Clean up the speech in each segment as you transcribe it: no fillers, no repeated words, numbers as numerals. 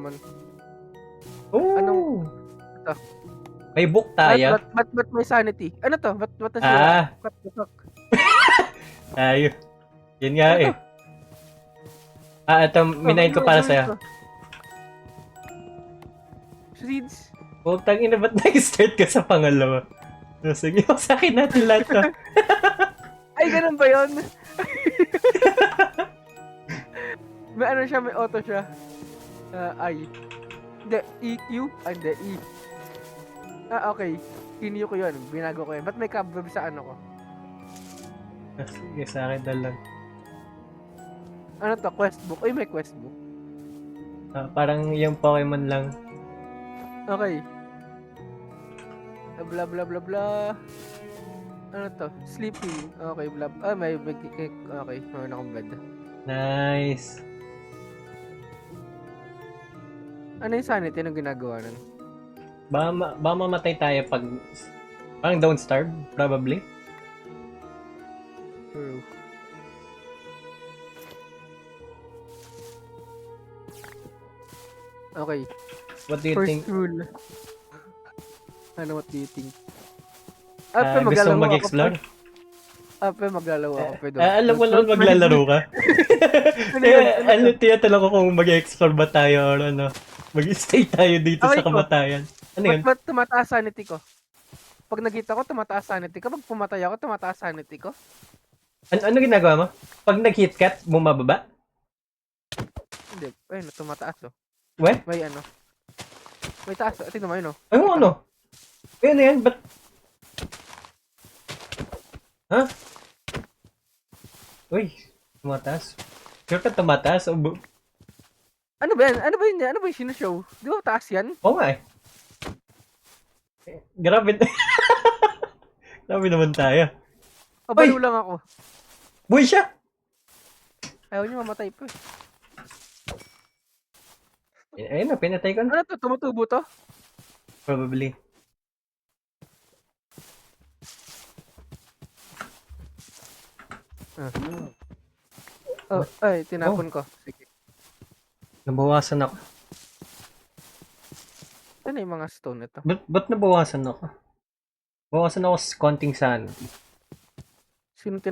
Man. Oh! Anong... Ito. May book tayo. Ba't may sanity? Ano to? Ba't nasira? Ah. What the fuck? Ayun. Yun nga Ano eh. Ito, minayin ko para sa'yo. Seeds. Putang ina, ba't nag-start ka sa pangalawa? So, sige, sa akin natin lahat to. Ay, ganun ba yun? May ano siya, may auto siya. I. Hindi, EQ? Hindi, E. Okay. Inyo ko yun. Binago ko yun. Ba't may kabab sa ano ko? Sige, sa akin na lang. Ano to? Quest book? Ay, may quest book. Parang yung Pokemon lang. Okay. Blah blah blah blah. Ano to? Sleeping. Okay, blah. May okay. Mayroon akong bed. Nice. Ano yung sanity? Anong ginagawa nun? Baka mamatay tayo pag... Parang don't starve, probably. True. Okay. What do you think? First rule. Ano, what do you think? Gusto mong mag-explore? Maglalaro ako. Pwede. Alam mo naman maglalaro ka? Tinatanong ko kung mag-explore ba tayo or ano. Mag-stay tayo dito sa kamatayan. Ano yun? Ba't tumataas sanity ko? Pag nakita ko, tumataas sanity ko. Pag pumatay ako, tumataas sanity ko. Ano ginagawa mo? Pag nag-hit cut, bumababa? Hindi. Ayun, tumataas oh. What? May ano. May taas. Tingnan mo yun oh. Ay, ano? Ano yan? Ba't? Ha? Uy, tumataas. Sure ka tumataas? Ano ba yan? Ano ba yun? Ano ba yung sinushow? Di ba taas yan? Oo nga eh. Grabe. Grabe naman tayo. Kabalo lang ako. Buhay siya! Ayaw niyo mamatay po eh. Ayun na, pinatay ko na. Ano to? Tumutubo to? Probably. Ay, tinapon ko. Sige. Nabawasan ako. Ano yung mga stone ito? Ba't nabawasan ako? Bawasan ako sa konting sanity. Sinong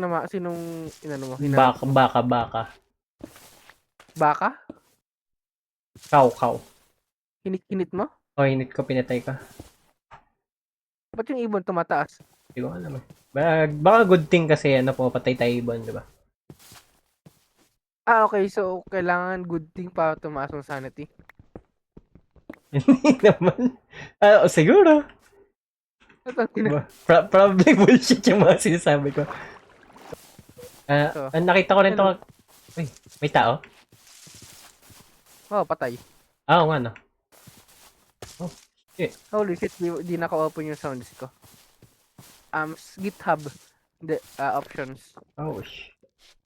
inano mo? Baka. Baka? Cow. Hinit mo? O, hinit ko, pinatay ka. Ba't yung ibon tumataas? Hindi ko alam eh. Baka good thing kasi patay tayo ibon, di ba? Okay. So, kailangan good thing pa tumaas ng sanity. Hindi naman. Siguro. Probably bullshit yung mga sinasabi ko. Nakita ko rin ito. Uy, may tao? Patay. Oo nga, no? Oh, shit. Holy shit, di naka-open yung sounds ko. GitHub. Options. Oh, shit.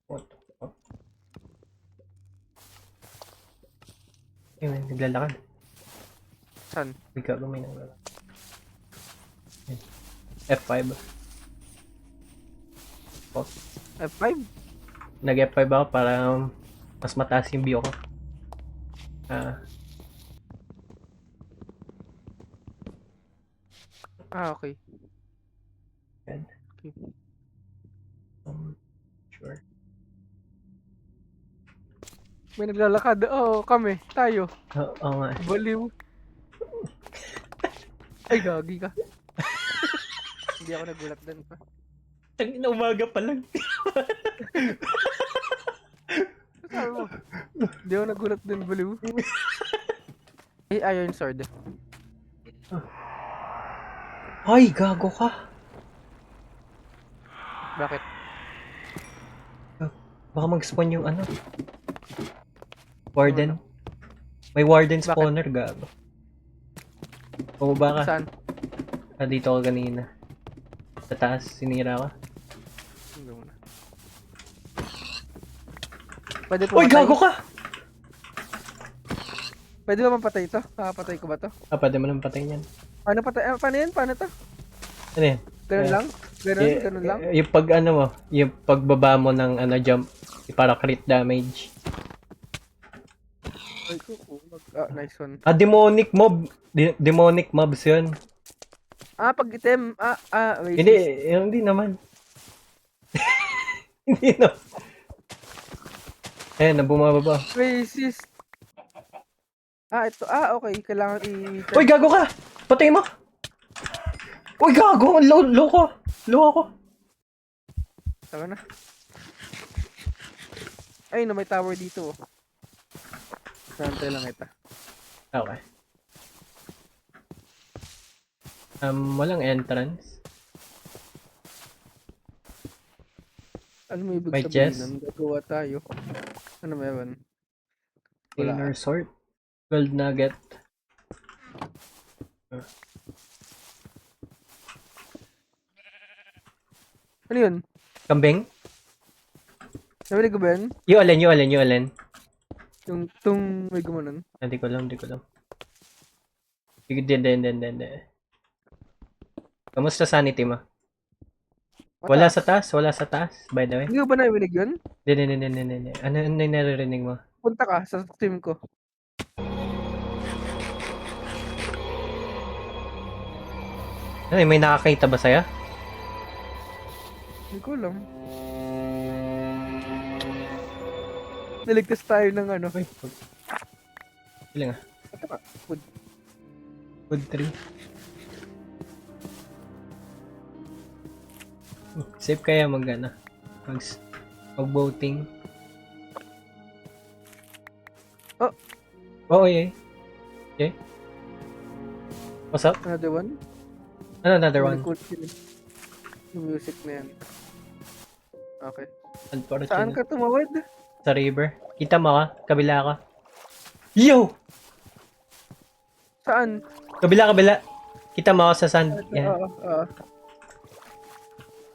What the fuck? May naglalakad. Saan? Bigla ba may naglalakad? F5. Oh. F5? Nag-F5 ako para mas mataas yung view ko. Okay. Yan. Okay. Sure. May naglalakad. Kami. Tayo. Oo nga. Baliw. Ay, gagi ka. Hindi ako nagulat doon pa. Tangina, umaga pa lang. Sabi mo. Hindi ako nagulat doon, baliw. Iron sword. Ay, gago ka. Bakit? Baka mag-spawn yung Warden. May warden spawner, gago. Pababa ka. Saan? Dito ka kanina. Sa taas, sinira ka. Hindi mo na. Pwede po. Uy, gago ka! Pwede ba mapatay ito? Nakapatay ko ba ito? Pwede mo nang patayin yan. Paano patay? Paano yan? Paano ito? Ano yan? Ganun lang? Ganun lang? Yung pag yung pagbaba mo ng jump, para crit damage. Ay, ko. Nice one. Ah, demonic mob. Demonic mobs yun. Pag item. Hindi, Racist. hindi naman. Hindi na. Ayan, bumababa. Racist. Ito. Okay. Kailangan Uy, gago ka! Patay mo! Uy, gago! Low ko! Low ako! Tama na. Ay, no, may tower dito. Santay lang kita. Okay. Walang entrance. Ano mo ibig May sabihin chest? nun? Gagawa tayo. Ano meron? Wala. Inner sword. Gold nugget. Ano yun? Kambing? Narinig ko ba yun? Yung alin. Yung may gumanon. Hindi ko alam. Hindi. Kamusta sanity mo? Wala sa taas, by the way. Hindi ko ba narinig yun? Hindi. Ano yung naririnig mo? Punta ka sa stream ko. Ano, may nakakita ba sa'yo? Hindi ko alam. Naligtas tayo ng ano. Uy, ilan nga? Food. Food 3. Safe kaya mag-boating. Oh. Oo, yeah. Okay. What's up? Another one? Ano, another one? Cool sila. Yung music na yan. Okay. Unfortunate. Saan ka tumawid? Sa river. Kita mo ka? Kabila ka. Yo! Saan? Kabila. Kita mo ako sa sand. Yan. Oo.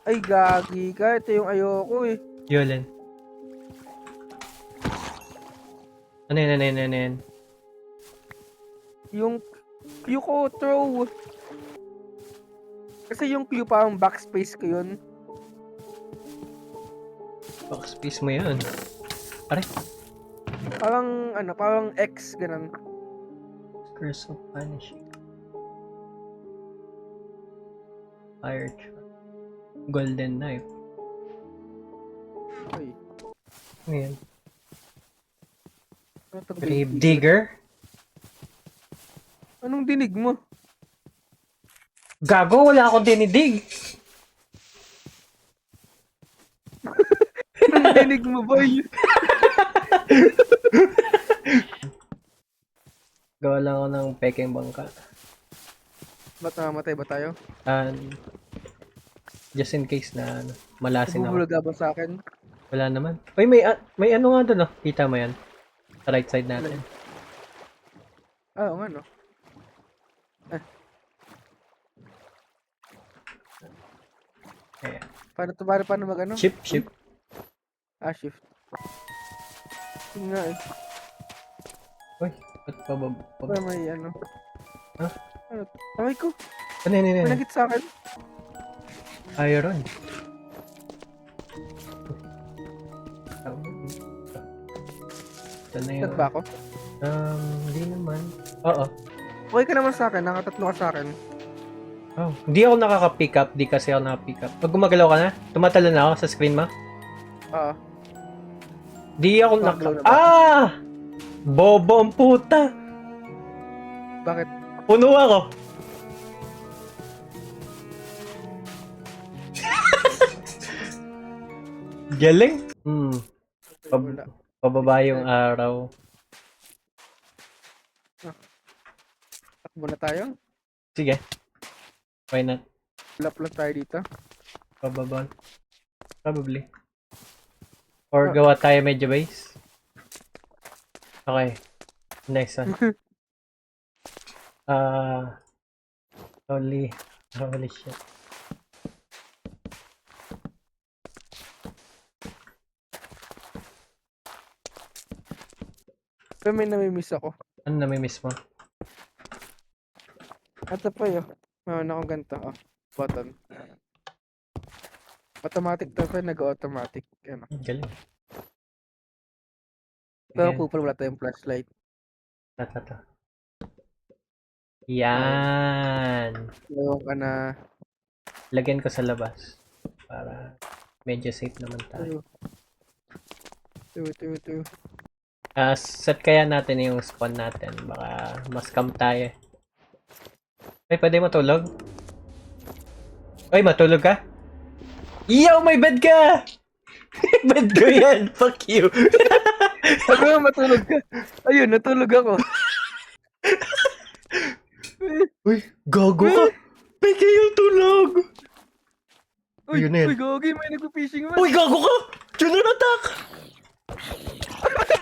Ay, gagi ka. Ito yung ayoko eh. Yun. Ano yan? Yung Q ko throw. Kasi yung Q parang backspace ko yun. Backspace mo yun. Aray. Parang X, ganun. Curse of Punishing. Fire truck. Golden knife. Ay, Ano yan? ano to, Grave baby? digger? Anong dinig mo? Gago, wala akong dinidig. Anong dinig mo, boy? Gawa lang ako ng pekeng bangka. Ba't namamatay ba tayo? Just in case na malasin ako. Nabubulaga ba sa akin? Wala naman. Uy, may ano nga doon, oh. Kita mo yan? Sa right side natin. Oo nga, no? Ayan. Paano mag-ano? Ship. Shift. Yun nga eh. Uy, ba't Para may ano. Ha? Ano? Aray ko. Ano May yan? nagit sa akin. Iron. Saan na yun? Nag ba ako? Hindi naman. Oo. Okay ka naman sa akin. Nakatatlo ka sa akin. Oh, hindi ako nakaka-pick up. Di kasi ako nakaka-pick up. Pag gumagalaw ka na, tumatalo na ako sa screen mo. Oo. Di ako Gumagalaw na ba? Bobo ang puta! Bakit? Puno ako! Galing! Wala. Pababa yung araw. Takbo na tayo. Sige. Why not? Lap tayo dito. Pababa. Probably. Or gawa tayo medyo base. Okay. Next one. Holy shit. Pero may namimiss ako. Ano namimiss mo? Ito pa yun. Mayroon akong ganito. Button. Automatic to pa. Nag-automatic. Ano. Galing. Pero Sige. kupal wala tayong flashlight. Ito. Yan. Ewan ka na. Lagyan ko sa labas. Para medyo safe naman tayo. Two. Set kaya natin yung spawn natin. Baka mas scam tayo. Ay, pwede matulog? Ay, matulog ka? Yo, may bed ka! Bed ko yan! Fuck you! Sabi mo matulog ka. Ayun, natulog ako. Uy, gago ka! May kayong tulog! Uy, Yun na yan. uy, gogi, may nagpo-fishing man. Uy, gago ka! Diyan na attack!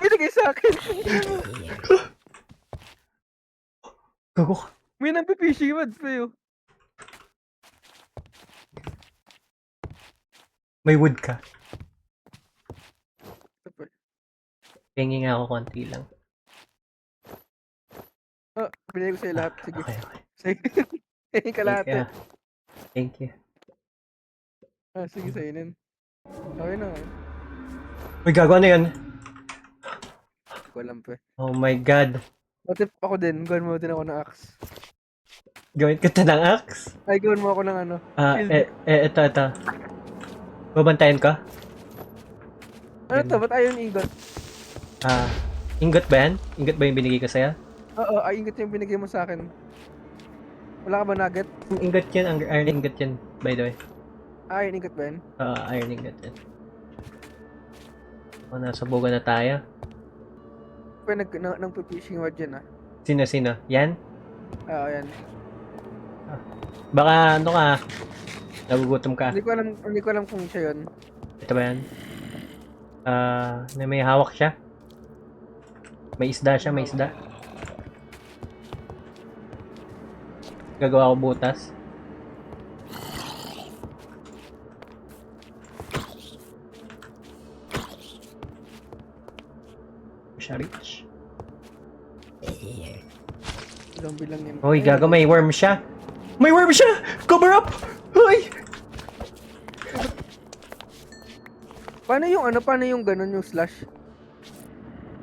Binigay sa akin. Gago ka! May nagpo-fishing man sa'yo. May wood ka. Ito pa. Pengi nga ako konti lang. Oh, binigay ko sa'yo lahat. Sige. Okay. Sige. Sige ka lahat. Thank you. Thank you. Sige, sa'yo nun. Okay na. Uy, gago na yan. Hindi ko alam pa. Oh my god. What if ako din? Gawin mo din ako ng axe. Gawin kita ng axe? Ay, gawin mo ako ng ano. Shield. Ito. Babantayan ka? Ano to? Ba't ayaw yung ingot? Ingot ba yan? Ingot ba yung binigay ko sa'yo? Oo, ay ingot yung binigay mo sa akin. Wala ka ba nugget? Ingot yan, iron ingot yan, by the way. Yung ingot ba yan? Iron ingot yan. Nasa buga na tayo. Pwede nang-fishing rod dyan Sino? Yan? Yan. Baka ano ka? Nagugutom ka. Hindi ko alam kung siya yun. Ito ba yan? May hawak siya. May isda siya, may isda. Gagawa ko butas. Siya rich. Zombie lang yan. Hoy, gago, may worm siya. May worm siya! Cover up! Hoy! Paano yung ganun yung slash?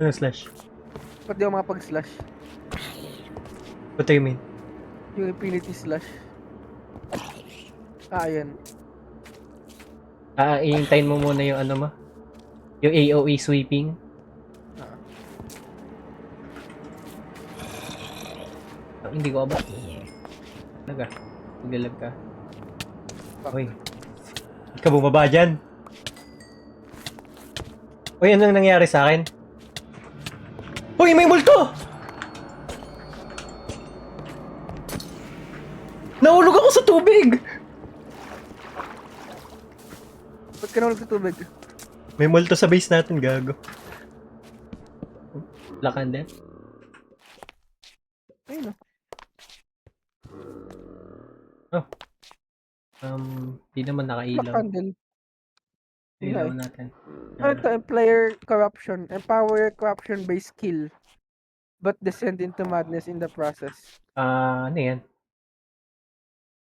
Ano slash? Ba't di ako makapag-slash? What do you mean? Yung infinity slash. Ayan. Iintayin mo muna yung ano mo? Yung AOE sweeping. Hindi ko abot. Talaga. Maglalag ka. Uy. Hindi ka bumaba dyan. Uy, ano nangyari sa akin? Uy, may multo! Nahulog ako sa tubig! Ba't ka nahulog sa tubig? May multo sa base natin, gago. Lakan din. Ayun Di naman nakailaw. Candle. Ilaw natin. Ito, player corruption. Empower corruption-based skill. But descend into madness in the process. Ano yan?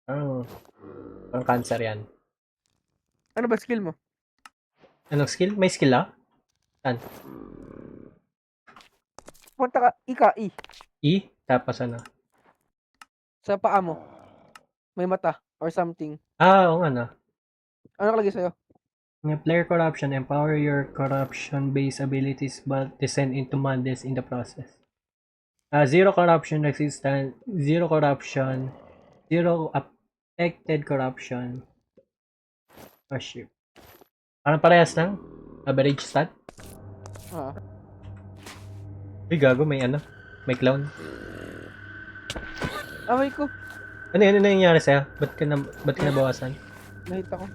Parang cancer yan. Ano ba skill mo? Anong skill? May skill Saan? Punta ka, E. E? Tapos ano? Sa paa mo. May mata. Or something. Oo nga na. Ano nakalagay sa'yo? Player corruption. Empower your corruption-based abilities but descend into madness in the process. Zero corruption resistance. Zero corruption. Zero affected corruption. Oh shit. Parang parehas ng average stat. Uy, gago. May ano? May clown. Away ko. Ano nangyari sa'yo? Ba't ka nabawasan? Nakita ko.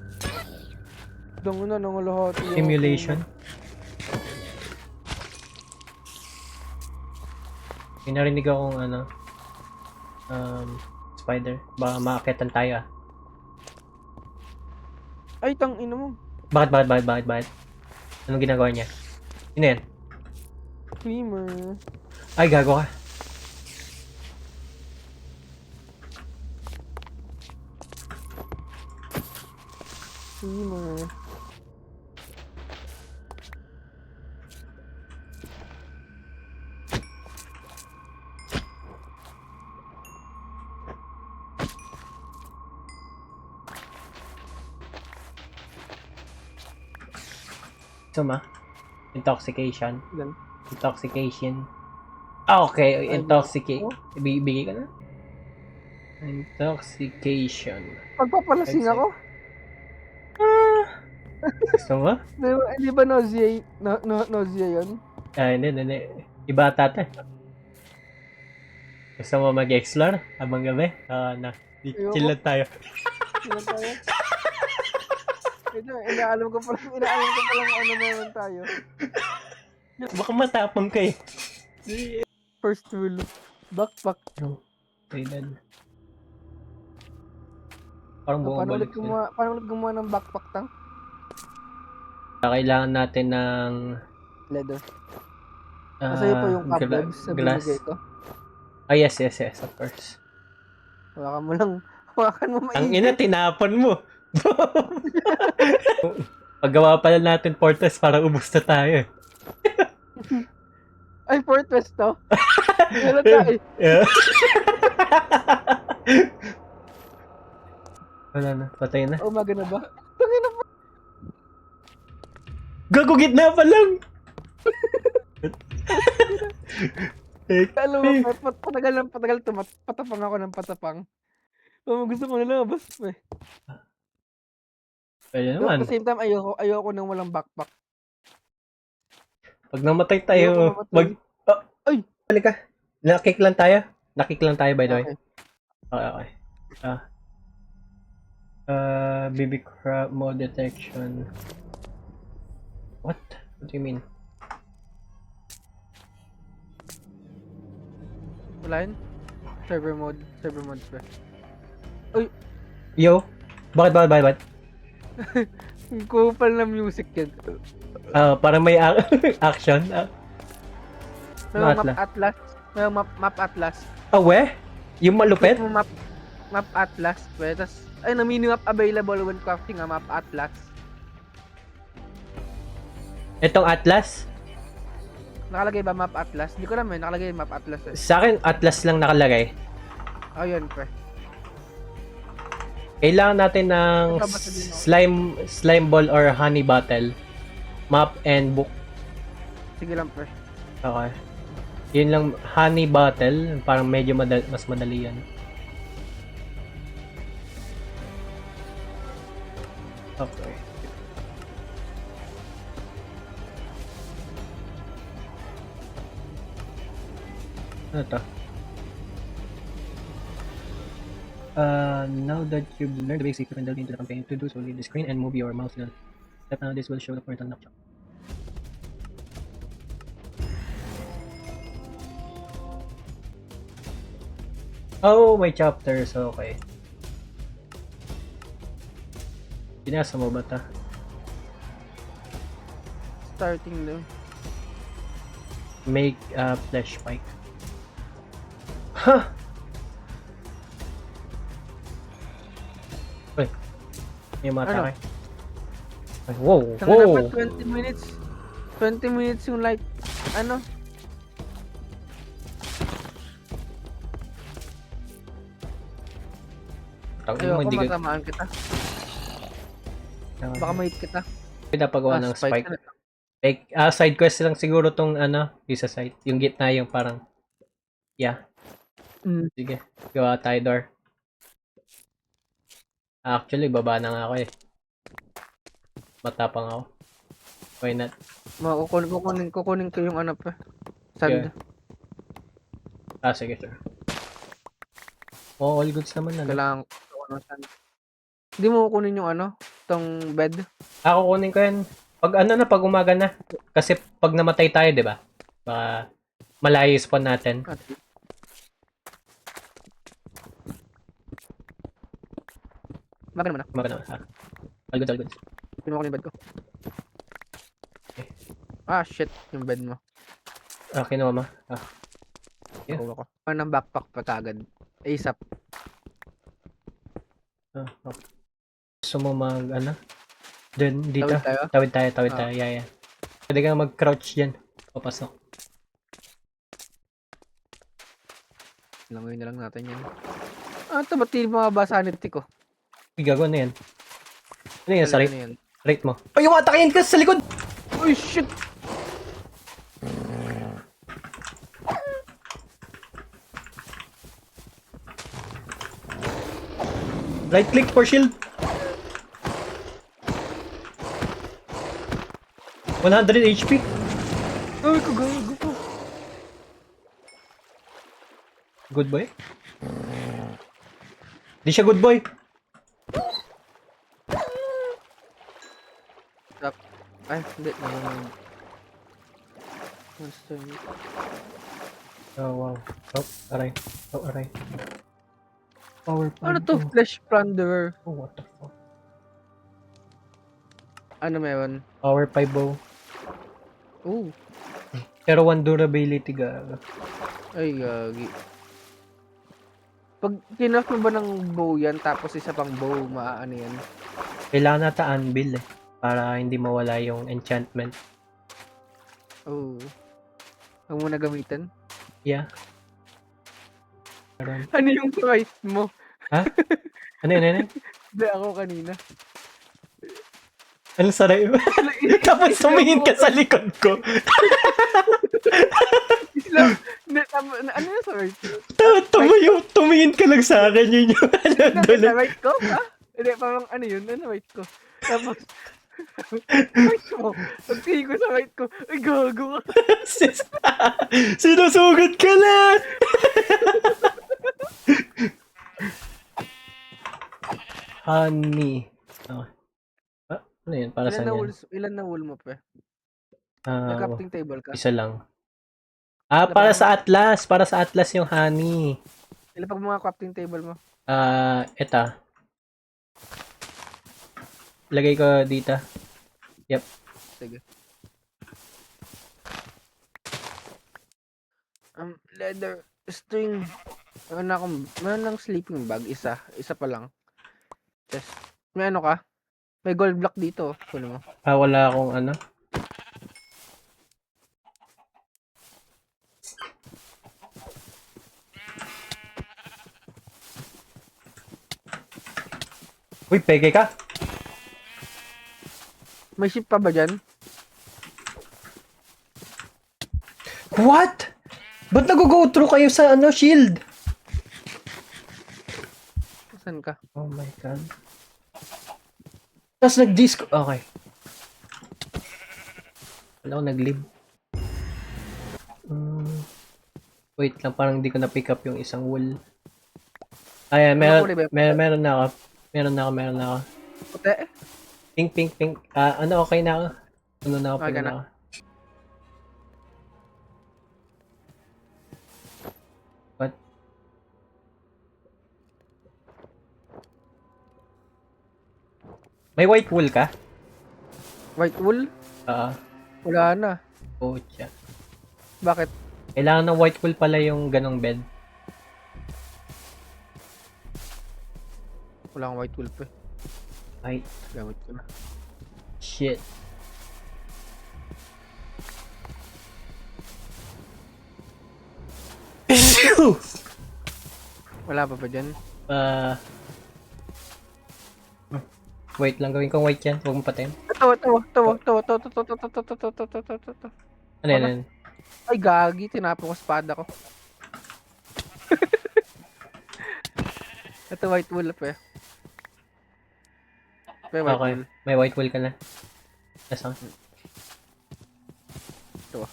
Dongo na, nangulohoti. Simulation. May narinig akong spider. Baka maakitan tayo Ay, tang ino mo. Bakit? Anong ginagawa niya? Sino yan? Screamer. Ay, gago ka. Screamer. Suma? Intoxication. Yan. Intoxication. Ah, okay. Ay, Intoxicate. oh. Ibibigay ka na? Intoxication. Pagpapalasing I'd say. ako. Gusto mo? Di ba nausea, nausea yun? Ah, hindi. Iba ata. Gusto mo mag-explore habang gabi? Ayoko. Chill lang tayo. Ilan tayo? Ito, inaalam ko pa lang kung ano meron tayo. Baka matapang kayo. First rule, backpack. Ayun. Parang bumabalik sila. Paano ulit gumawa ng backpack tang? Kailangan natin ng Leather. Masaya po yung cobwebs sa glass. binigay ko. Ah, yes, of course. Hawakan mo maigi. Ang ina, tinapon mo. Paggawa pala natin Fortress para ubos na tayo. Ay, Fortress to? Wala tayo. Yeah. Wala na, patay na. Umaga na ba? Tangina pa. Gago, gitna pa lang! Alam mo, patagal patapang ako ng patapang. Gusto ko nalabas eh. Pwede Pero at naman. the same time, ayoko nang walang backpack. Pag namatay tayo, Ay! Halika. Nakik lang tayo, by the way. Okay. BB crab mode detection. What? What do you mean? Wala yun? Server mode ba? Yo? Bakit? Ang kupal na music yan. Para may action. May Atlas. map atlas. We? Yung malupit? May map atlas. Tapos, ay, na mini map available when crafting map atlas. Itong Atlas? Nakalagay ba map atlas? Hindi ko naman, nakalagay map atlas eh. Sa akin, Atlas lang nakalagay. Oh, yun pre. Kailangan natin ng slime ball or honey bottle. Map and book. Sige lang pre. Okay. Yun lang, honey bottle. Parang medyo mas madali yan. Okay. Ano to? Now that you've learned the basics, you can delve into the campaign. To do so, leave the screen and move your mouse left. Now this will show the portal map. Oh, may chapters. Okay. Binasa mo ba ta? Starting doon. Make a flesh spike. Huh! Uy. May matake. Ay, wow! Dapat 20 minutes. 20 minutes yung light. Ano? Ayoko Hindi ka... matamaan kita. Baka ma-hit kita. Pinapagawa ng spike. Like, side quest lang siguro tong yung sa side. Yung gitna yung parang, yeah. Sige, gawa tayo door. Actually, baba na nga ako eh. Matapang ako. Why not? Kukunin ko yung ano pa. Sand. Yeah. Sige, sir. All goods naman na. Kailangan ko ng sand. Hindi mo kukunin yung tong bed. Kukunin ko yan. Pag umaga na. Kasi pag namatay tayo, di ba? Baka malayo spawn natin. Umaga naman Umaga naman. All goods. Kinuha ko yung bed ko. Okay. Shit. Yung bed mo. Kinuha mo. Yeah. Nakuha ko. Ng backpack pa kagad. ASAP. Okay. Gusto mo dun, dito? Tawid tayo. Yeah. Pwede kang mag-crouch dyan. Papasok. Langoy na lang natin yan. Ito ba't hindi mababa sanity ko? Gagawin na yan. Ano yan, sa Ano yan? rate mo? Ay, yung atakayin ka sa likod! Uy, shit! Right click for shield. 100 HP. Ay, kagago po. Good boy. Di siya good boy. Stop. Ay, hindi. Monster meat. Oh, wow. Oh, aray. Oh, aray. Power Ano plant. to? Flesh Plunderer. Oh, what the fuck? Ano meron? Power 5 bow. Oh, Pero 1 durability gaga. ay gagi. Pag kinaf mo ba ng bow yan, tapos isa pang bow, maaano yan? Kailangan nata anvil eh. Para hindi mawala yung enchantment. Oh. Huwag mo na gamitin. Yeah. Meron. Ano yung right mo? Ha? Ano yun? Ano yun? Hindi ako kanina. Anong saray mo? Tapos tumingin ka sa likod ko. Islam. Hindi, ano yung sa right? Tumingin ka lang sa akin. Yun yung ano doon. Sa right ko? Ha? Hindi, parang ano yun? Ano right ko? Tapos, right mo. Pagtingin ko sa right ko, ay gago ka. Sinusugod ka lang! Honey. Okay. Ah, ano yun? Para saan yan? Ilan na wool mo pa? Ah, Nag-crafting table ka? isa lang. Ah, para sa Atlas. Para sa Atlas yung honey. Ilan pag mga crafting table mo? Ah, eta. Lagay ko dito. Yep. Sige. Leather string. Meron ng sleeping bag, isa pa lang. Yes. May ano ka? May gold block dito, kuno mo. Ah, wala akong ano. Uy, peke ka? May ship pa ba dyan? What? Ba't nag-go through kayo sa ano, shield? Saan ka? Oh my god. Tapos nag-disco. Okay. Wala ko nag-live. Wait lang, parang hindi ko na-pick up yung isang wool. Ayan, meron na ako. Meron na ako. Puti? Pink. Ah, ano, okay na ako. Ano na ako, Okay pink na. na ako. What? May white wool ka? White wool? Wala na. Oh, tiyan. Bakit? Kailangan ng white wool pala yung ganong bed. Wala akong white wool pa. Ay, Gamit ko na. shit. Wala pa ba dyan? Wait lang, gawin kong white yan. Huwag mo patayin. Ito. Ano yan? Ay, gagi. Tinapon ko espada ko. Ito white wool pa. May white Okay, wool. may white wool ka na. Nasaan? Ito.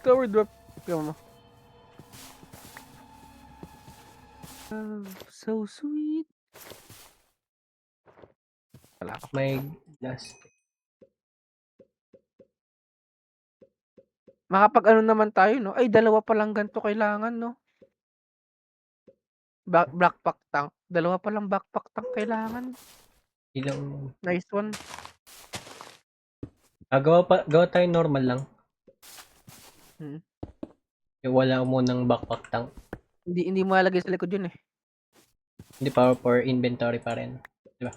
Tower drop. Tignan mo. Oh, so sweet. Wala ako. May glass. Makapag ano naman tayo, no? Ay, dalawa pa lang ganito kailangan, no? Backpack tank. Dalawa pa lang backpack tank kailangan. Ilang... Nice one. gawa tayo normal lang. Yung wala mo ng backpack tank. Hindi mo lalagay sa likod yun eh. Hindi para for inventory pa rin. Diba?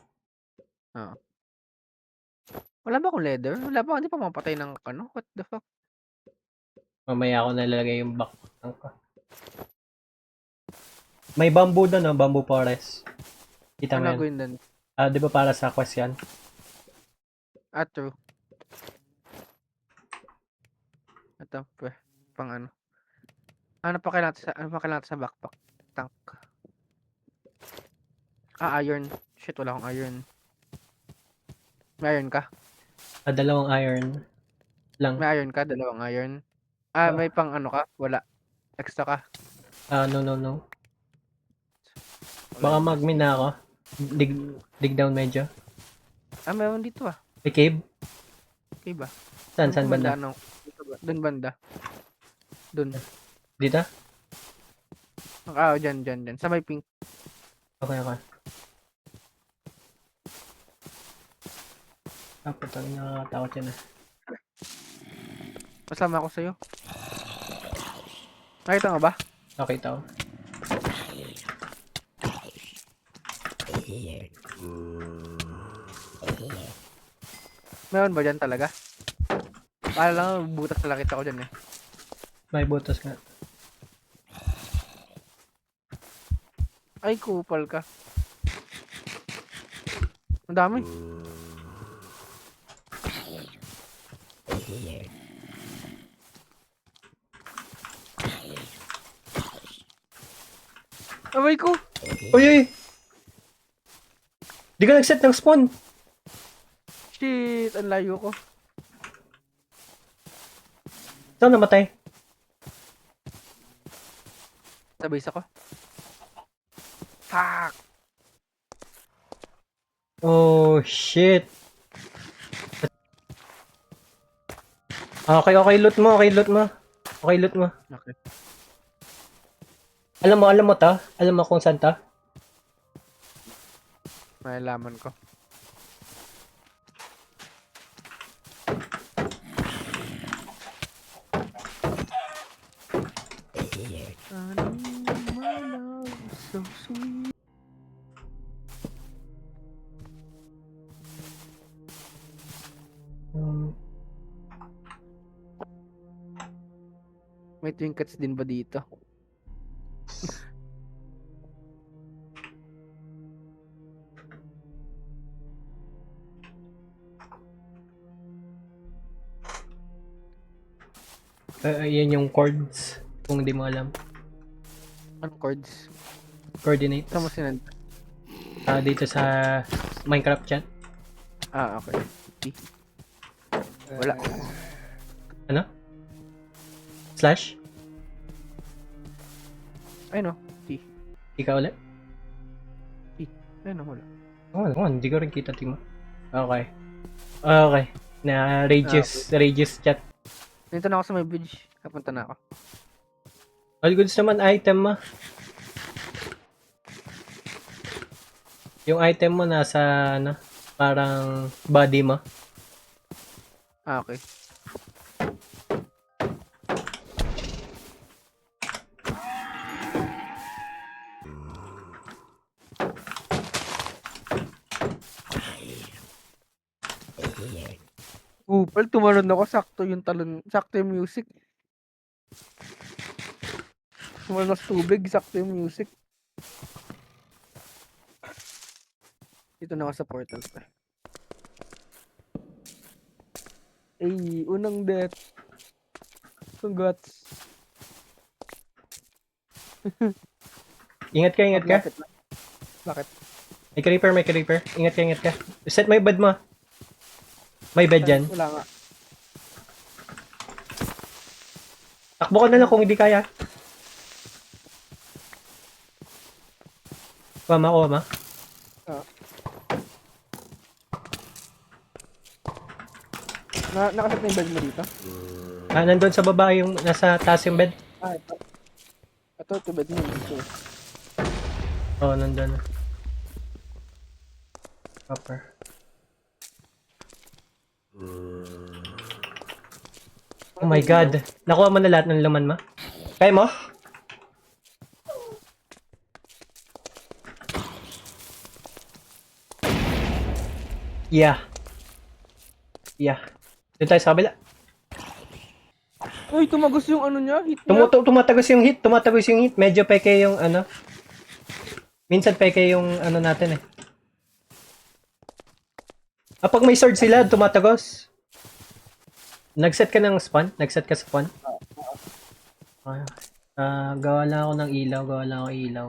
Oo. Wala ba akong leather? Hindi pa mapatay ng ano? What the fuck? Mamaya ako nalalagay yung backpack tank ko. May bamboo doon, no? Bamboo forest. Kita mo Ano yan? gawin doon? Di ba para sa quest yan? True. ito. Pang ano. Ano pa kailangan natin sa backpack? Tank. Iron. Shit, wala akong iron. May iron ka? Dalawang iron lang. May iron ka? Dalawang iron? May pang ano ka? Wala. Extra ka? No. Wala Baka din. mag-min na ako. Dig down medyo. Meron dito ah. May cave? Okay ba? Saan banda? Ano? Dito ba? Doon banda. Doon. Dito? Dyan. Sa may pink. Okay. Putang nakakatakot yan. Masama ako sa'yo. Nakita mo ba? Okay, tao. Meron ba dyan talaga? Para lang butas na lang kita ko dyan eh. May butas nga. Ay, kupal ka. Ang dami. Away ko! Uy! Di ka nag-set ng spawn. Shit, ang layo ko. Saan namatay? Sa base ako. Fuck! Oh, shit. Okay, loot mo. Okay, loot mo. Okay. Alam mo ta? Alam mo kung saan ta? May laman ko. So sweet. May trinkets din ba dito? Yan yung chords. Kung di mo alam. Anong chords? Coordinates. Saan mo sinend? Dito sa Minecraft chat. Okay. Wala. Ano? Slash? Ay no. Ikaw ulit? Ay no, wala. Hindi ko rin kita, Timo. Okay. Na Regis chat. Dito na ako sa may bridge. Kapunta na ako. All goods naman item mo. Yung item mo nasa parang body mo. Okay. Pal tumalon ako, sakto yung music. Tumalon ako sa tubig, sakto yung music. Dito na ako sa portal pa. Ay, unang death. Congrats. Ingat ka. Lapit na. Bakit? May creeper. Ingat ka. Set mo yung bed mo. May bed dyan. Wala nga. Takbo ka na lang kung hindi kaya. Kuha ma. Nakaset na yung bed mo dito? Nandun sa baba yung nasa taas yung bed. Ito. Ito bed mo dito. Oo, nandun. Copper. Oh my god. Nakuha mo na lahat ng laman mo? Kaya mo? Yeah. Doon tayo sa kabila. Uy, tumagos yung ano niya, hit niya. Tumatagos yung hit. Medyo peke yung ano. Minsan peke yung ano natin eh. Pag may sword sila, tumatagos. Nag-set ka ng spawn? Nag-set ka sa spawn? Okay. Gawa lang ako ng ilaw, gawa lang ako ilaw.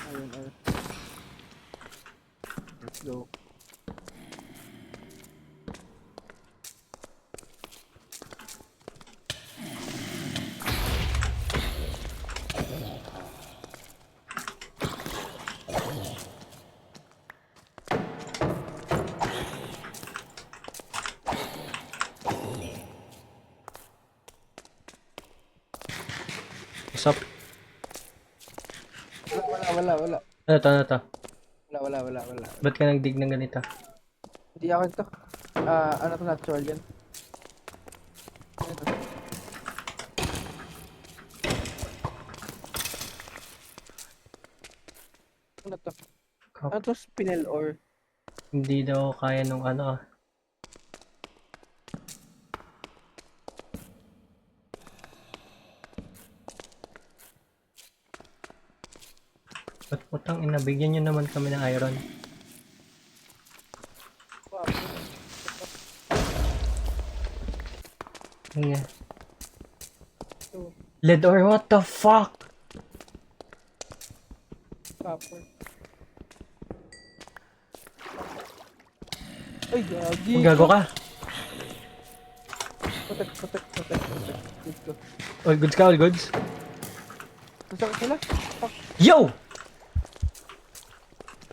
Ayun. Let's go. What's up? Wala. Ano to? Wala. Ba't ka nagdig ng ganito? Hindi ako ito. Ano to, natural yan. Ano to? Ano to? Kap- Ano to, spinel or? Hindi daw kaya nung ano ah. Ba't putang ina, bigyan nyo naman kami ng iron. Nga. Lead ore, what the fuck? Copper. Ay, gagi. Gago ka? Protect. Let's go. All goods ka, all goods? Masakit sila. Fuck. Yo!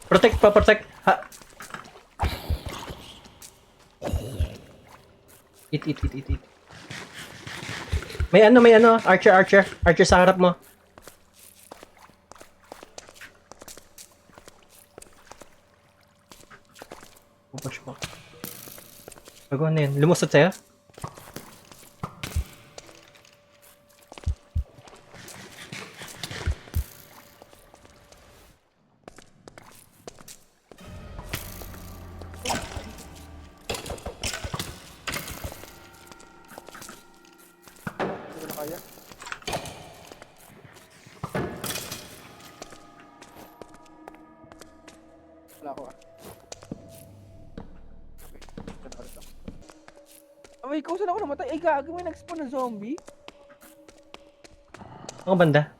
Protect. Ha? Eat. May ano, archer sa harap mo. Push mo. Bago na yun, lumusot sa'yo? Hindi ko na kaya. Wala ko ah. Okay. Ito na. Ay, ikaw saan ako namatay? Ay, gagi, may nag-spawn na zombie. Ang banda?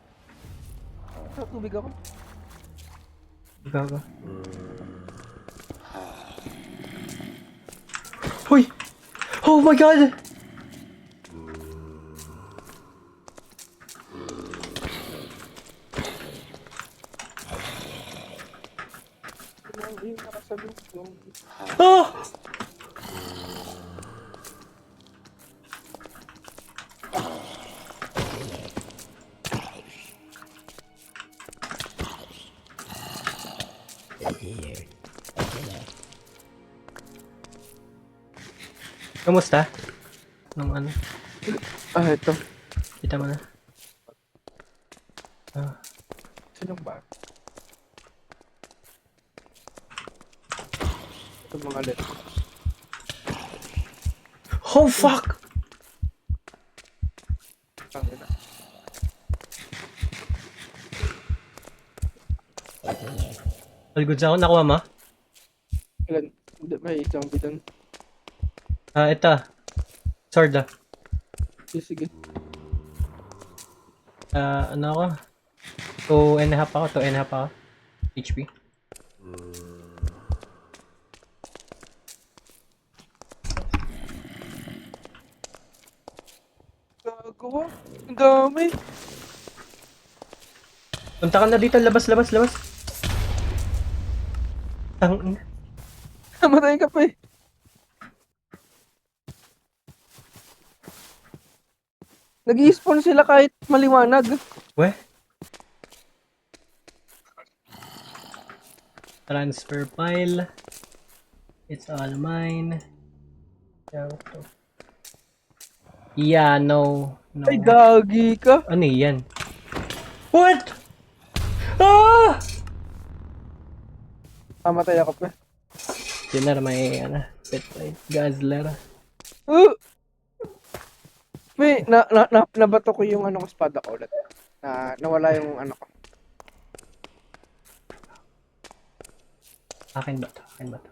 Sa tubig ako. Gago. Hoy! Oh my god! Hindi nakasabi ng zombie. Ah! Kamusta? Nung ano? Ito. Kita mo na. Sinong ba? Ito mga let. Oh fuck! Tangin na. All goods ako, nakuha mo? Ilan? Hindi, may zombie dun. Ito. Sword ah. Sige. Ano ako? 2.5 ako. HP. Gagawa. Ang dami. Punta ka na dito, labas. Tang... Namatay ka pa eh. Nag-i-spawn sila kahit maliwanag. Weh? Transfer file. It's all mine. Yeah, no. Ay, gagi ka. Ano yan? What? Ah! Pamatay ako pa. Dinar may pet light. Gazler. Uh! May, nabato ko yung ano ko espada ko ulit. Nawala yung ano ko. Akin ba to? Akin ba to?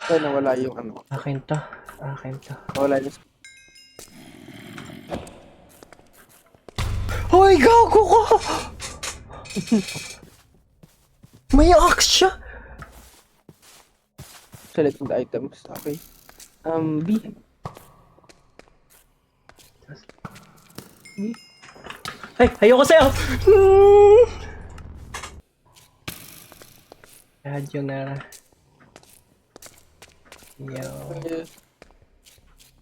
Kaya nawala yung ano ko. Akin to. Akin to. Nawala yung Hoy, gago ko! May axe siya! select the items. Okay. B. B. Ay, ayoko sa'yo! Radyo na. Yo.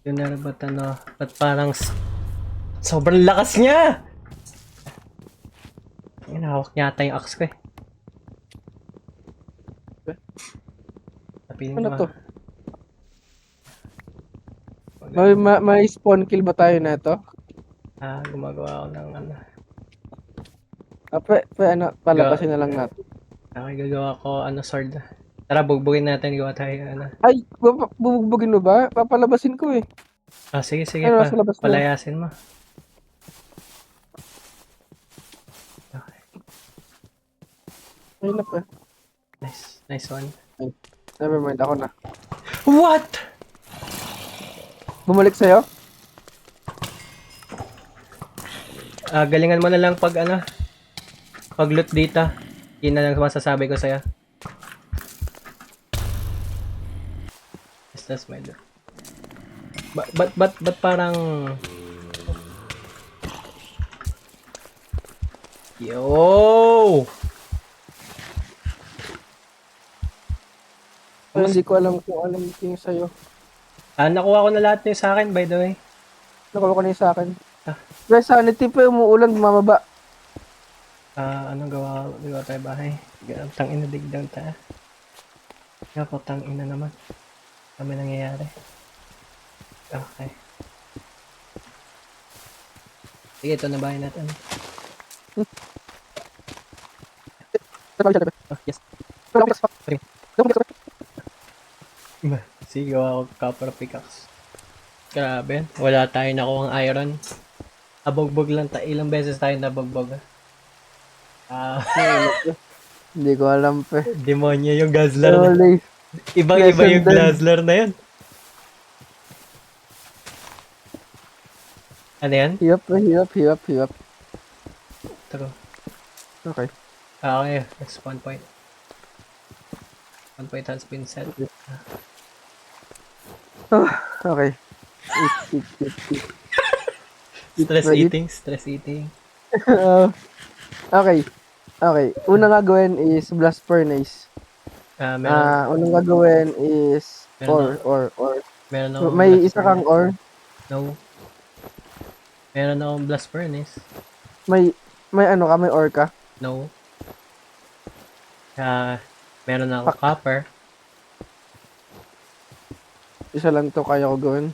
Yun na ba't ano? Ba't parang sobrang lakas niya! Ayun, hawak niya ata yung axe ko eh. Napiling Ano ko to? May spawn kill ba tayo na ito? Gumagawa ako ng ano. Ano, palabasin na lang natin. Gagawa ko ano sword. Tara, bugbugin natin. Gawa tayo ano. Ay, bubugbugin mo ba? Papalabasin ko eh. Sige, sige Ano, pa. nasa labas na? Palayasin mo. Okay. Ayun na pa. Nice. Nice one. Never mind, ako na. What? Bumalik sa'yo? Galingan mo na lang pag ano. Pag loot dito. Yun na lang masasabi ko sa'yo. Yes, that's my loot. But parang... Yo! Hindi ko alam kung alam yung sa'yo. Nakuha ko na lahat yung sa akin, by the way. Nakuha ko na yung sa akin. Guys, sanity pa umuulan, bumababa. Anong gawa tayo bahay? Tangina digdang tayo. Ako, tangina naman. Kami nangyayari. Okay. Sige, ito na bahay natin. Yes. Sige, gawa ko copper pickaxe. Grabe. Wala tayo nakuha ng iron. Abugbog lang tayo. Ilang beses tayo nabugbog. Hindi ko alam pa. Demonyo yung Guzzler na. Holy. Ibang-iba yung Guzzler na yun. Ano yan? Hiyap. True. Okay. Okay, next 1 point. 1 point has been set. Okay. Eat. Stress eating. Okay. Unang gagawin is blast furnace. Unang gagawin is or. Meron akong May blast isa kang furnace. or. No. Meron akong blast furnace. May ano ka, may or ka? No. Meron akong copper. Isa lang to kaya ko gawin.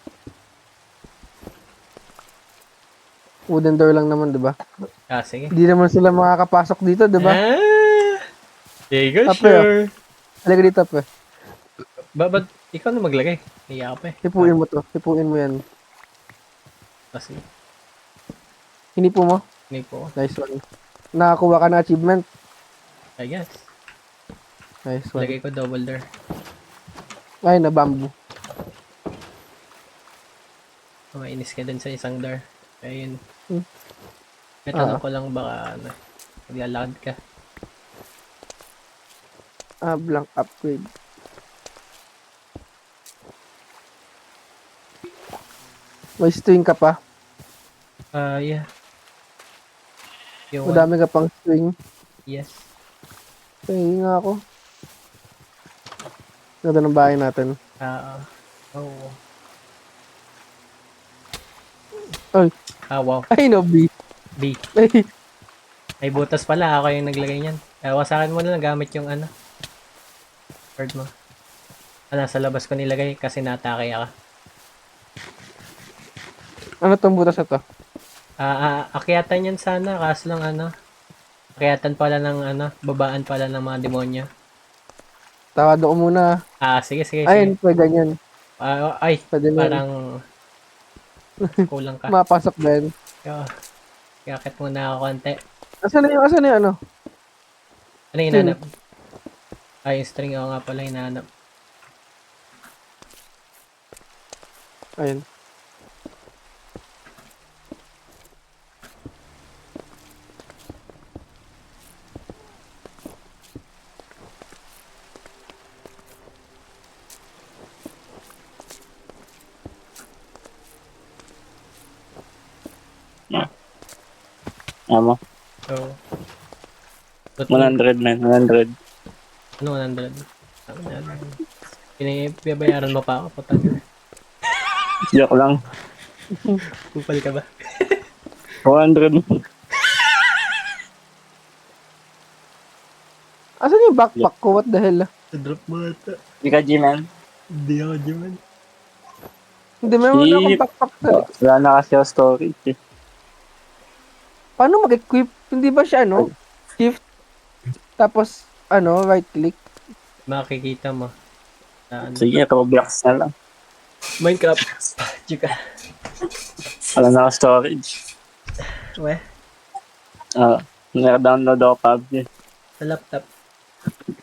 Wooden door lang naman, 'di ba? Sige. Hindi naman sila makakapasok dito, 'di ba? There you go, Ape, sure. Halika dito, pe. Ba't ikaw na maglagay? Hiya ka pa eh. Hipuin mo to. Hipuin mo yan. Kasi, Hinipo mo? hindi po. Nice one. Nakakuha ka na achievement. I guess. Nice one. Lagay ko double door. Ay, na bamboo. Mainis ka din sa isang door. Ayun. May Ah. tanong ko lang baka maglalakad ka. Blank upgrade. May string ka pa. Yeah. Yung Madami ka pang string. yes. Tingin nga ako. Ganda ng bahay natin. Oh. Ay. Wow. Ay, no, B. B. Ay, Ay, butas pala. Ako yung naglagay niyan. Wasakin mo na lang gamit yung ano. Word mo. Nasa labas ko nilagay kasi natake ka. ano tong butas na to? Akyatan yan sana. Kaso lang ano. Akyatan pala ng ano. Babaan pala ng mga demonyo. Tawado ko muna. Sige. Ayun, pa ganyan. Ay, Pwede na yun. parang kulang ka. Mapasok ba yun? Yakit muna ako konti. Asan na yung ano? Ano yung String. hinanap? Ay, yung string ako nga pala hinanap. Ayun. Ama. So, 100 man, 100. ano 100? Pinabayaran mo pa ako, putang. Joke lang. Kupal ka ba? 400. Asan yung backpack ko? What the hell? Sa drop mo ata. Hindi ka G-man. Hindi ako dyan. Hindi, meron akong Shit. backpack sa... Wala na kasi ako storage eh. Paano mag-equip? Hindi ba siya ano? Shift. Tapos, ano, right click. Makikita mo. Sa ano? Sige, Roblox na lang. Minecraft. Chika. Wala na ako storage. Weh, Naka-download ako PUBG. sa laptop.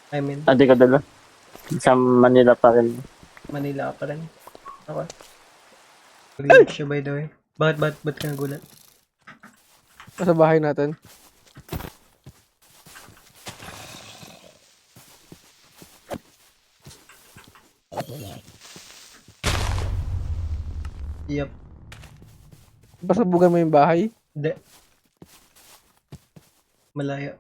I mean, Hindi ko dala. Sa Manila pa rin. Manila ka pa rin. Ako. Pag siya by the way. Ba't ka nagulat? Sa bahay natin. Yup. Pasabugan mo yung bahay. Hindi. Malayo.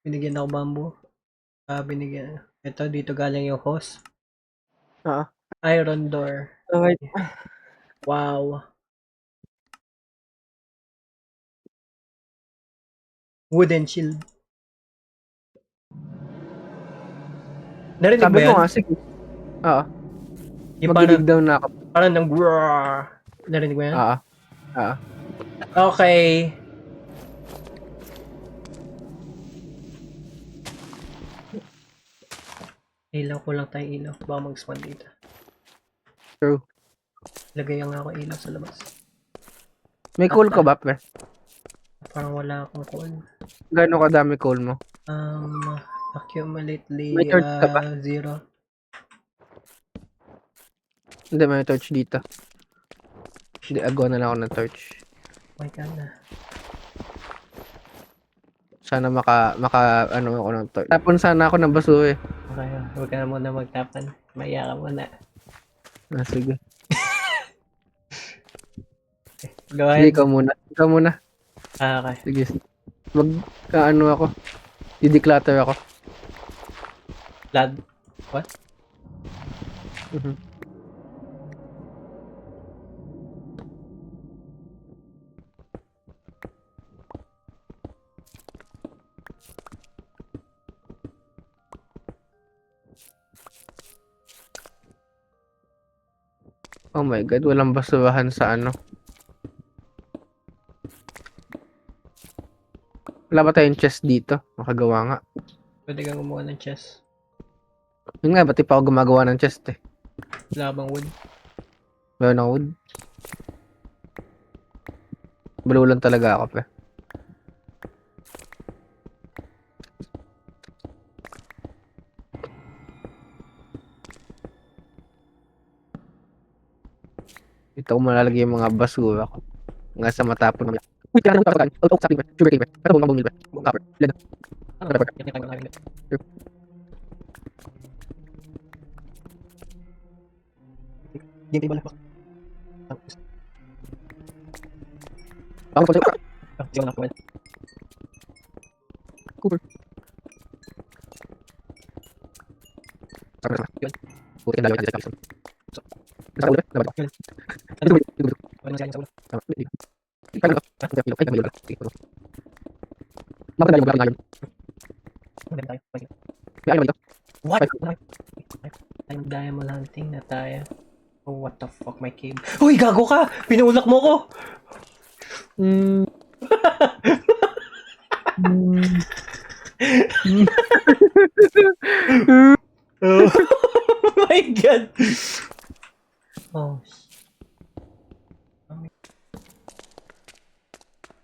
Binigyan ako bamboo. Binigyan. Ito, dito galing yung hose. Ah. Iron door. Okay. Wow. Wooden shield. Narinig Sabi ba ko yan? nga, sige. Oo. Yung Mag-dig down na ako. parang nang narinig mo yan? Oo. Oo. Okay. Ilaw ko lang tayo ilaw. Baka mag-spawn dito. True. Lagay nga ako ilaw sa labas. May coal ka ba, pre? Parang wala akong coal. Gano'ng kadami coal mo? Accumulately May torch ka ba? 0. Hindi, may torch dito. Hindi, agaw na lang ako ng torch. My God na. Sana ano ako ng torch. Tapon sana ako ng baso eh. Okay, huwag ka na muna magtapan. Maya ka muna. Ah, sige. Go Sige, ahead. ikaw muna. Okay. Sige. Ano ako. I-declutter ako. Lad. What? Mhm. Oh my God, walang basurahan sa ano. Wala ba tayong chest dito? Makagawa nga. Pwede kang gumawa ng chest. Yun nga, ba't di pa ako gumagawa ng chest eh? Wala bang wood? Meron ng wood. Balulan talaga ako pe. Dito ko malalagay yung mga basura ko. Hanggang sa matapon naman. Uy, kailangan ko tapagan. Out, sa akin, sugar cane, pero kung mabungil ba? Copper. Ilan? Ano Pepper. Yan yung kailangan. Game table lang. Bakit ko sa'yo? Sige na comment. Cooper. Sabi na. Yun. Buti ka dalawa ka dyan sa kapisan. Nasa ulo ba? Laban ko. Yun. Ito ba? Ito ba? Ano siya sa ulo? Tama. Kaya na. Ah, hindi. Ay, kamilo lang. Sige. Bakit dalawa yung ngayon? Maganda tayo. Okay. May ayaw ba dito? What? I'm diamond hunting na tayo. Oh, what the fuck, my cave. Uy, gago ka! Pinulak mo ko! Oh my god. Oh,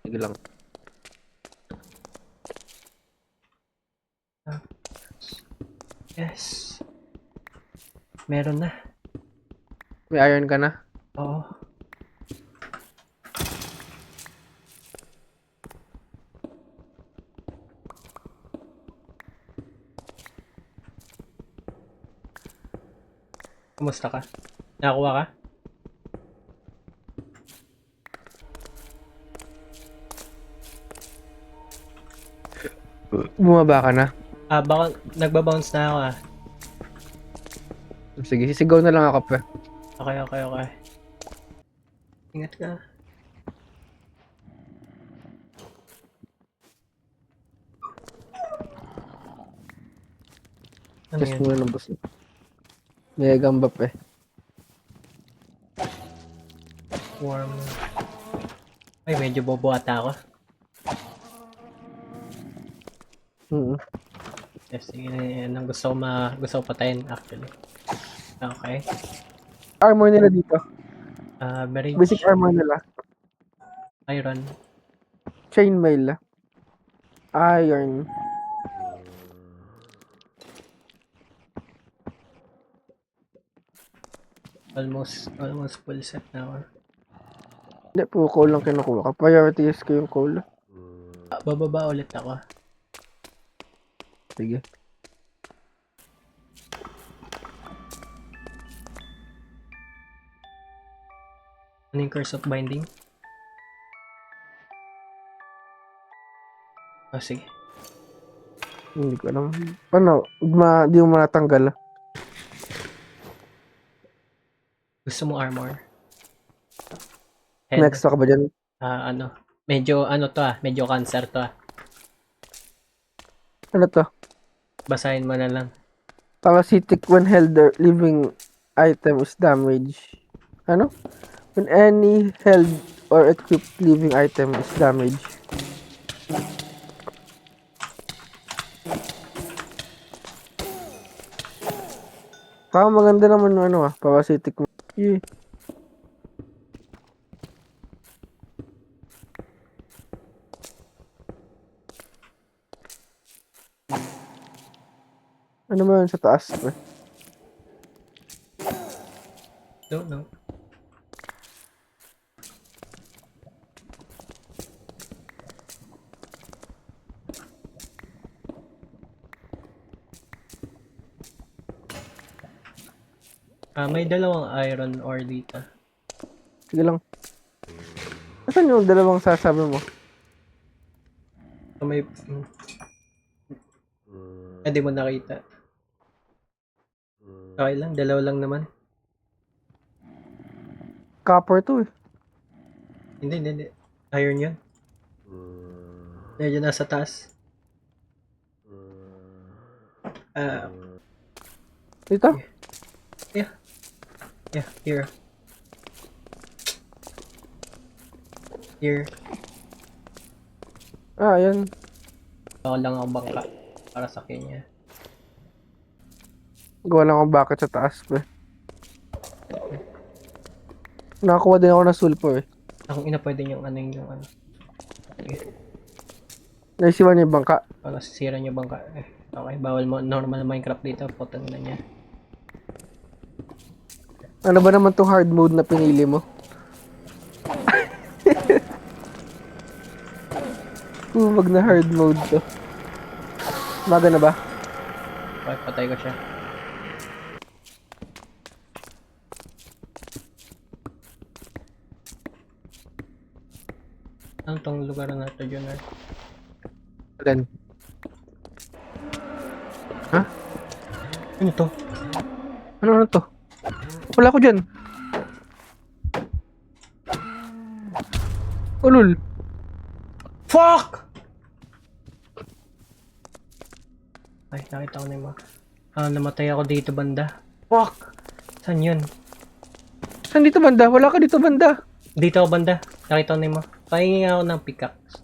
Sige lang. yes. Meron na. May iron ka na? Oo. Kumusta ka? Nakakuha ka? Bumaba ka na? Baka nagbabounce na ako ah. Sige, sisigaw na lang ako pa. Okay. Ingat ka. Ano Test yan? muna ng boss. May gambap eh. Warm. Ay, medyo bobo ata ako. Yes, yan ang gusto ko patayin actually. Okay. Armor nila dito. Very Basic armor nila. iron. Chainmail. Iron. Almost full set na ako. Hindi, puro coal lang kinukuha ka. Priorities ko yung coal. Bababa ulit ako. Sige. Ano yung curse of binding? Oh, sige. Hindi ko alam. Paano? Di mo matanggal. Gusto mo armor? Next ka ba dyan? Medyo medyo cancer to ah. Ano to? Basahin mo na lang. Parasitic when held or living item is damaged. Ano? When any held or equipped living item is damaged. Parang maganda naman yung parasitic. Yeah. Ano ba yun sa taas? Don't know. May dalawang iron ore dito. Sige lang. Nasaan yung dalawang sasabi mo? May... Hindi mo nakita. Okay lang, dalawa lang naman. Copper to eh. Hindi. Iron yun. Medyo nasa taas. Dito? Yeah, here. Here. Ayan. Baka lang ang bangka para sa kanya. Gawa lang ako bakit sa taas pa. Nakakuha din ako ng sulfur eh. Ang ina pwede niyong yung ano. Sige. Naisiwan niya yung bangka. Para sisira niyo bangka. Okay, bawal mo normal na Minecraft dito. Putang na niya. Ano ba naman tong hard mode na pinili mo? Wag na hard mode to. Maga na ba? Okay, patay ko siya. Ano tong lugar na ito, Junior? Alan. Ha? Ano to? Ano to? Wala ko dyan. Ulul. Fuck! Ay, nakita ko na yung mga... namatay ako dito banda. Fuck! Saan yun? Saan dito banda? Wala ka dito banda. Dito ako banda. Nakita ko na yung mga... Pahingi ako ng pickaxe.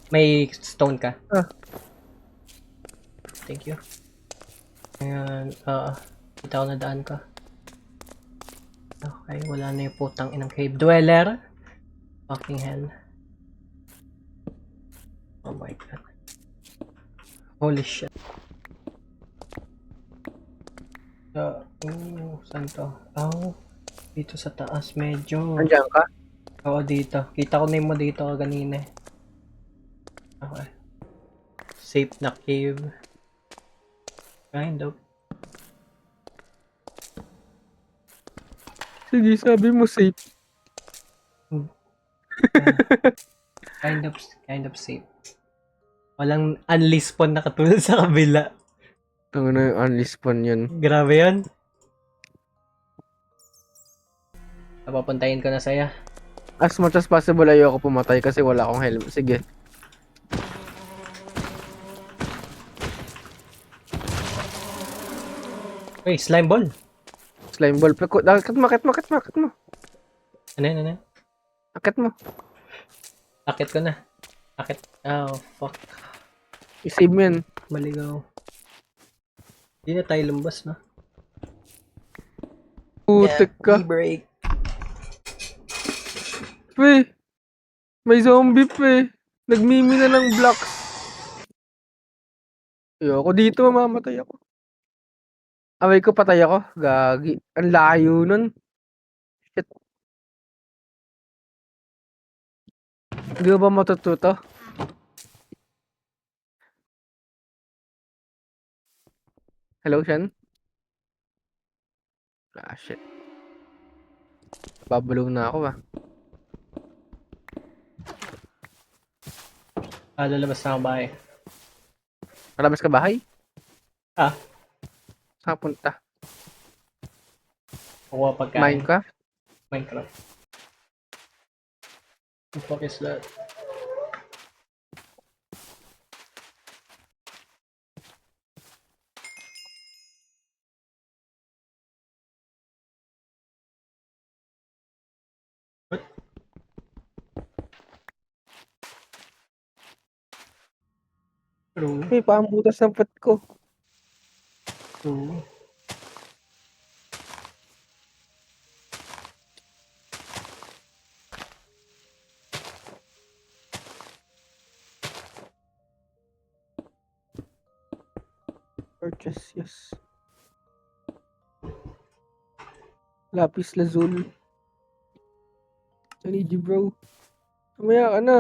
May stone ka? Thank you. Ayan, kita ko na daan ka. Okay, wala na yung putang inang cave dweller. Fucking hell. Oh my god. Holy shit. Saan to? Oh, dito sa taas medyo. Nandiyan ka? Oo, dito. Kita ko na mo dito kanina. Okay. Safe na cave. Kind of. Sige, sabi mo safe. Kind of safe. Walang unlispawn na katulad sa kabila. Ang ano yung unlispawn yun. Grabe yan. Papapuntahin ko na saya. As much as possible, ayoko pumatay kasi wala akong helmet. Sige. Uy, slime ball. Slime ball. Akit mo. Ano yun, ano yun? Akit mo. Akit ko na. Akit. Oh, fuck. I-save mo yan. Maligaw. Hindi na tayo lumbas, no? Putik ka. E-break. Pe. May zombie pe. Nagmimina ng blocks. Ayoko dito, mamamatay ako. Away ko, patay ako. Gagi. Ang layo nun. Shit. Hindi ko ba matututo? Hello, Shan? Ah, shit. Babulong na ako ah. Lalabas na ako bahay. Malabas ka bahay? Ah, Saan ka punta? kukuha pagkain. Minecraft? Minecraft. What the fuck is that? What? True. May paambutas ng put ko. True. Purchase, yes. Lapis lazuli. I need you, bro. Tumaya ka na.